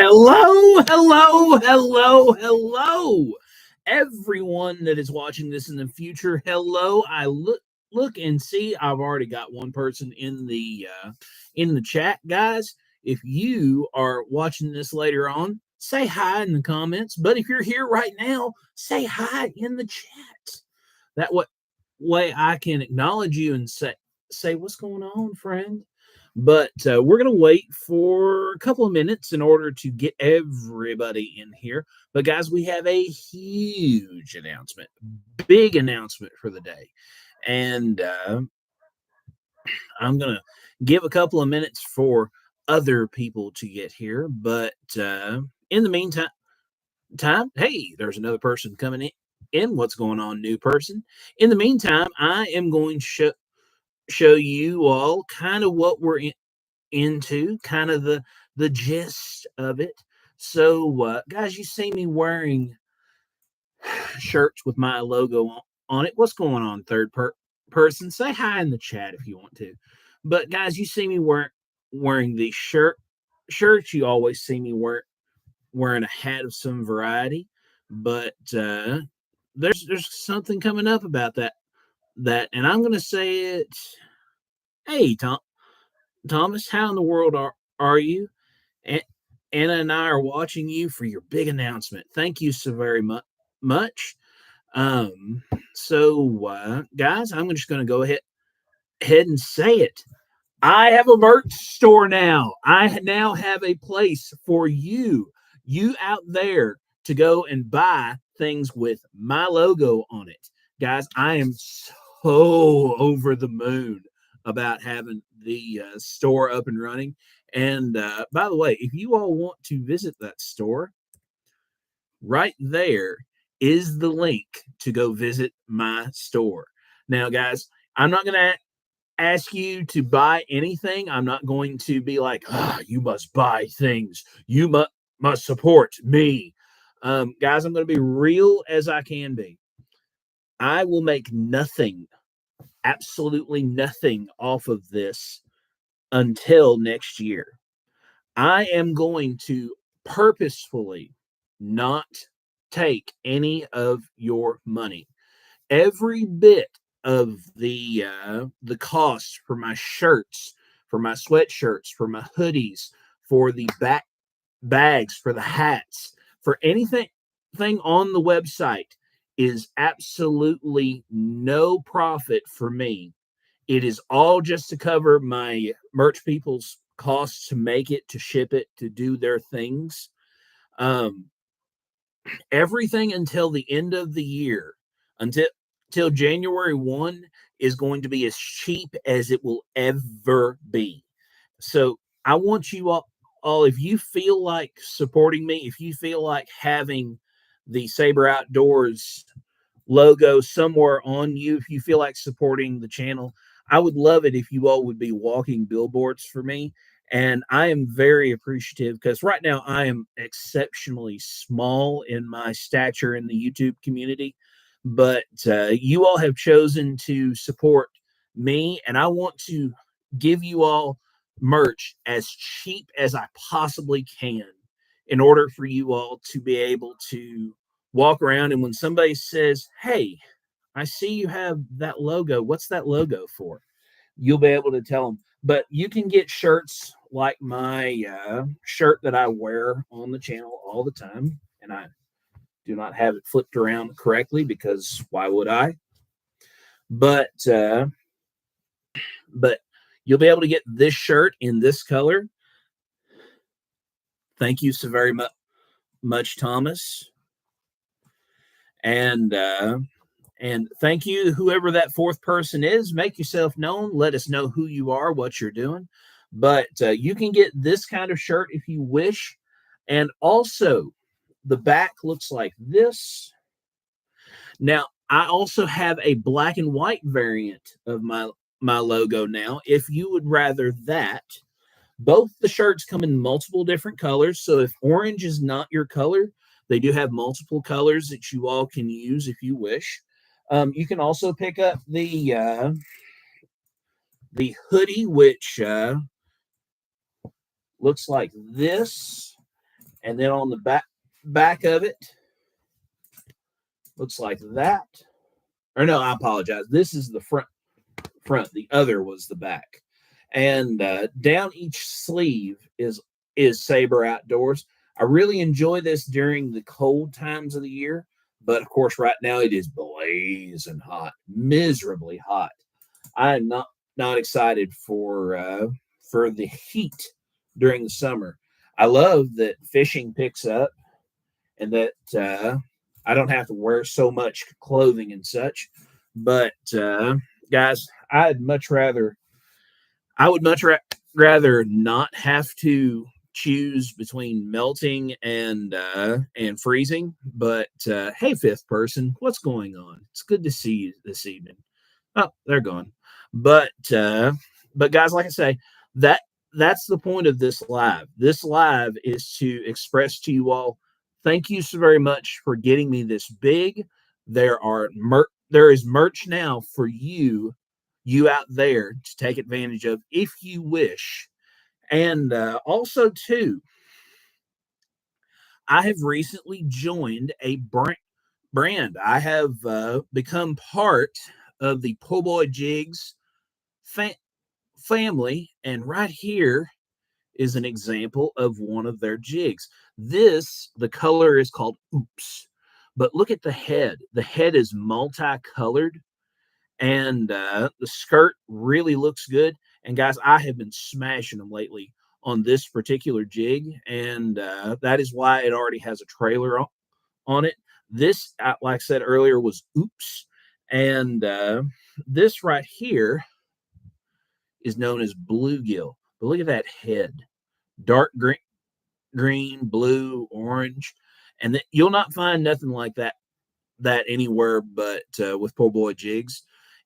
Hello, hello, hello, hello, everyone that is watching this in the future. Hello, I look and see. I've already got one person in the chat, guys. If you are watching this later on, say hi in the comments. But if you're here right now, say hi in the chat. That way I can acknowledge you and say what's going on, friend. But we're going to wait for a couple of minutes in order to get everybody in here. But, guys, we have a huge announcement, big announcement for the day. And I'm going to give a couple of minutes for other people to get here. But in the meantime, hey, there's another person coming in. What's going on, new person? In the meantime, I am going to show you all kind of what we're into, kind of the gist of it. So, guys, you see me wearing shirts with my logo on it. What's going on, person? Say hi in the chat if you want to. But guys, you see me wearing these shirts. You always see me wearing a hat of some variety. But there's something coming up about that, and I'm gonna say it. Hey, Thomas, how in the world are you? Anna and I are watching you for your big announcement. Thank you so very much. Guys, I'm just going to go ahead and say it. I have a merch store now. I now have a place for you out there, to go and buy things with my logo on it. Guys, I am so over the moon about having the store up and running. And by the way, if you all want to visit that store, right there is the link to go visit my store. Now, guys, I'm not going to ask you to buy anything. I'm not going to be like, you must buy things. You must support me. Guys, I'm going to be real as I can be. I will make nothing, absolutely nothing off of this until next year. I am going to purposefully not take any of your money. Every bit of the cost for my shirts, for my sweatshirts, for my hoodies, for the bags, for the hats, for anything on the website is absolutely no profit for me. It is all just to cover my merch people's costs to make it, to ship it, to do their things. Everything until the end of the year, until January 1, is going to be as cheap as it will ever be. So I want you all, if you feel like supporting me, if you feel like having the Saber Outdoors logo somewhere on you, if you feel like supporting the channel, I would love it if you all would be walking billboards for me. And I am very appreciative, because right now I am exceptionally small in my stature in the YouTube community. But you all have chosen to support me, and I want to give you all merch as cheap as I possibly can, in order for you all to be able to walk around. And when somebody says, hey, I see you have that logo, what's that logo for? You'll be able to tell them. But you can get shirts like my shirt that I wear on the channel all the time, and I do not have it flipped around correctly, because why would I? But you'll be able to get this shirt in this color. Thank you so very much, Thomas. And thank you, whoever that fourth person is. Make yourself known. Let us know who you are, what you're doing. But you can get this kind of shirt if you wish. And also, the back looks like this. Now, I also have a black and white variant of my logo now, if you would rather that. Both the shirts come in multiple different colors. So if orange is not your color, they do have multiple colors that you all can use if you wish. You can also pick up the hoodie, which looks like this. And then on the back of it, looks like that. Or no, I apologize. This is the front. The other was the back. And down each sleeve is Saber Outdoors. I really enjoy this during the cold times of the year, but of course, right now it is blazing hot, miserably hot. I am not excited for the heat during the summer. I love that fishing picks up and that I don't have to wear so much clothing and such. But guys, I would much rather not have to choose between melting and freezing. But hey, fifth person, what's going on? It's good to see you this evening. Oh, they're gone. But guys, like I say, that's the point of this live. This live is to express to you all, thank you so very much for getting me this big. There is merch now for you out there to take advantage of if you wish. And also too, I have recently joined a brand. I have become part of the Po' Boy Jigs family, and right here is an example of one of their jigs. The color is called Oops, but look at the head. The head is multicolored, and the skirt really looks good. And guys, I have been smashing them lately on this particular jig, and that is why it already has a trailer on it. This, like I said earlier, was Oops, and this right here is known as bluegill. But look at that head, dark green, blue, orange, and you'll not find nothing like that anywhere but with Po' Boy Jigs.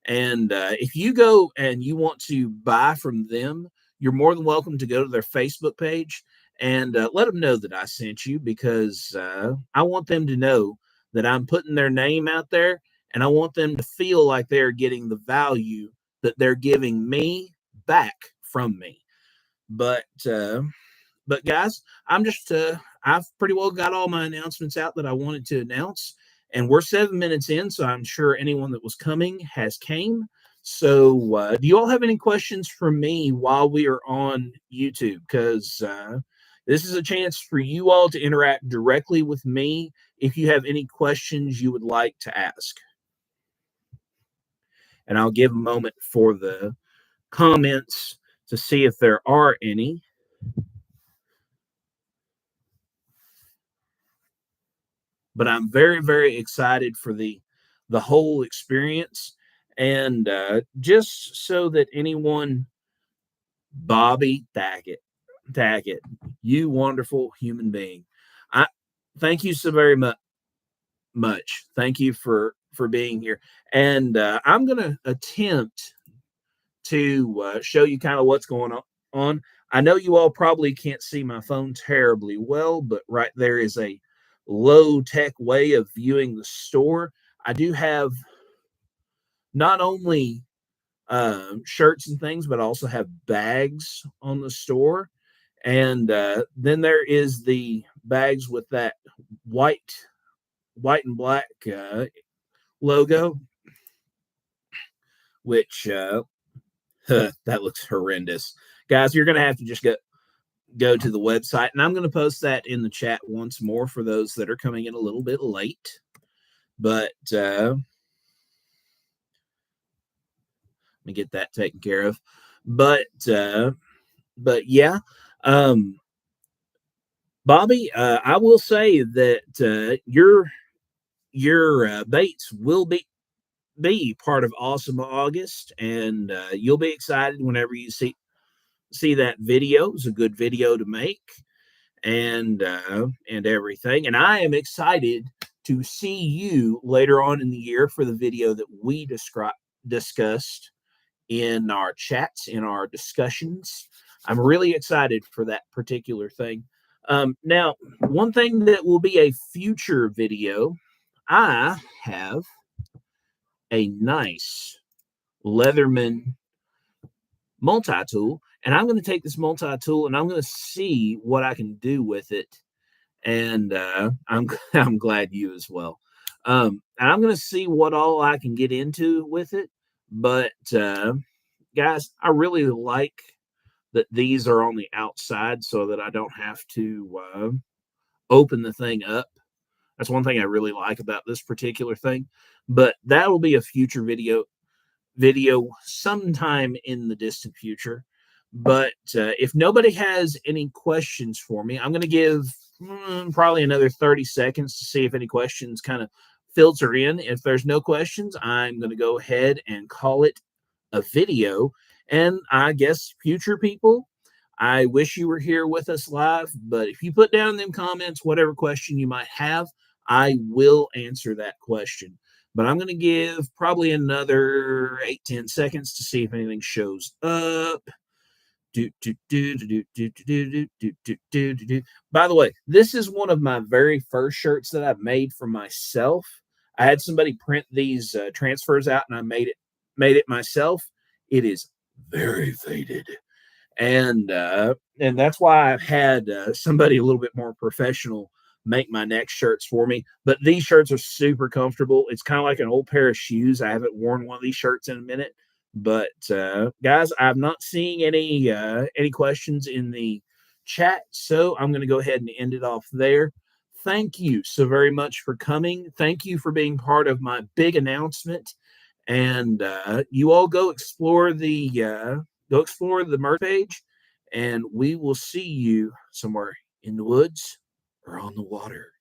And if you go and you want to buy from them, you're more than welcome to go to their Facebook page and let them know that I sent you, because I want them to know that I'm putting their name out there, and I want them to feel like they're getting the value that they're giving me back from me. But guys, I've pretty well got all my announcements out that I wanted to announce, and we're 7 minutes in, so I'm sure anyone that was coming has came. So do you all have any questions for me while we are on YouTube? Because this is a chance for you all to interact directly with me if you have any questions you would like to ask. And I'll give a moment for the comments to see if there are any. But I'm very, very excited for the whole experience. And just so that anyone, Bobby Tackett, you wonderful human being, I thank you so very much. Thank you for being here. And I'm going to attempt to show you kind of what's going on. I know you all probably can't see my phone terribly well, but right there is a low tech way of viewing the store. I do have not only shirts and things, but I also have bags on the store. And then there is the bags with that white and black logo, which that looks horrendous. Guys, you're going to have to just go to the website, and I'm going to post that in the chat once more for those that are coming in a little bit late. But let me get that taken care of. But yeah, Bobby, I will say that your baits will be part of Awesome August, and you'll be excited whenever you see that video. It's a good video to make, and everything. And I am excited to see you later on in the year for the video that we discussed in our chats, in our discussions. I'm really excited for that particular thing. Now, one thing that will be a future video, I have a nice Leatherman multi-tool, and I'm going to take this multi-tool and I'm going to see what I can do with it and I'm glad you as well. And I'm gonna see what all I can get into with it, but guys, I really like that these are on the outside so that I don't have to open the thing up. That's one thing I really like about this particular thing. But that will be a future video sometime in the distant future. But if nobody has any questions for me, I'm going to give probably another 30 seconds to see if any questions kind of filter in. If there's no questions, I'm going to go ahead and call it a video. And I guess future people, I wish you were here with us live, but if you put down in them comments whatever question you might have, I will answer that question. But I'm going to give probably another 8-10 seconds to see if anything shows up. By the way, this is one of my very first shirts that I've made for myself. I had somebody print these transfers out, and I made it myself. It is very faded, and that's why I've had somebody a little bit more professional make my next shirts for me. But these shirts are super comfortable. It's kind of like an old pair of shoes. I haven't worn one of these shirts in a minute, but guys, I'm not seeing any questions in the chat, so I'm going to go ahead and end it off there. Thank you so very much for coming. Thank you for being part of my big announcement. And you all go explore the merch page, and we will see you somewhere in the woods or on the water.